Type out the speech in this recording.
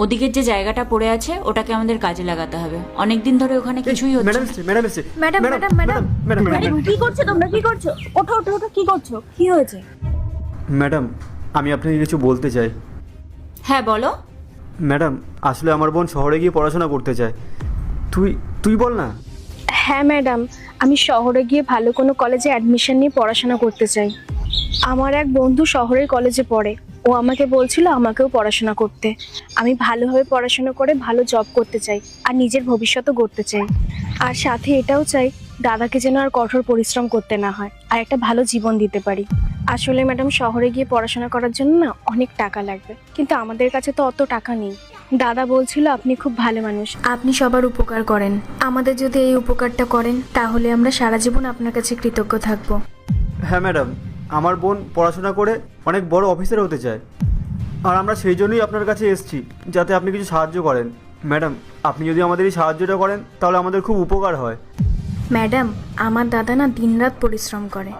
ওদিকের যে জায়গাটা পড়ে আছে ওটাকে আমাদের কাজে লাগাতে হবে। অনেক দিন ধরে ওখানে কিছুই হচ্ছে ম্যাডাম না। এসছে, ম্যাডাম এসছে। ম্যাডাম ম্যাডাম ম্যাডাম ম্যাডাম আরে কি করছো তোমরা, কি করছো? ওঠো ওঠো ওঠো, কি করছো? কি হয়েছে? ম্যাডাম, আমি আপনাকে কিছু বলতে চাই। হ্যাঁ বলো। ম্যাডাম, আসলে আমার বোন শহরে গিয়ে পড়াশোনা করতে চায়। তুই বল না। হ্যাঁ ম্যাডাম, আমি শহরে গিয়ে ভালো কোনো কলেজে অ্যাডমিশন নিয়ে পড়াশোনা করতে চাই। আমার এক বন্ধু শহরের কলেজে পড়ে, ও আমাকে বলছিল আমাকেও পড়াশোনা করতে। আমি ভালোভাবে পড়াশোনা করে ভালো জব করতে চাই আর নিজের ভবিষ্যতও গড়তে চাই। আর সাথে এটাও চাই দাদাকে যেন আর কঠোর পরিশ্রম করতে না হয় আর একটা ভালো জীবন দিতে পারি। আসলে ম্যাডাম, শহরে গিয়ে পড়াশোনা করার জন্য না অনেক টাকা লাগবে, কিন্তু আমাদের কাছে তো অত টাকা নেই। দাদা বলছিল আপনি খুব ভালো মানুষ, আপনি সবার উপকার করেন। আমাদের যদি এই উপকারটা করেন তাহলে আমরা সারা জীবন আপনার কাছে কৃতজ্ঞ থাকবো। হ্যাঁ ম্যাডাম, আমার বোন পড়াশোনা করে অনেক বড় অফিসার হতে চায়, আর আমরা সেই জন্যই আপনার কাছে এসেছি যাতে আপনি কিছু সাহায্য করেন। ম্যাডাম, আপনি যদি আমাদের এই সাহায্যটা করেন তাহলে আমাদের খুব উপকার হয়। ম্যাডাম, আমার দাদা না দিনরাত পরিশ্রম করে।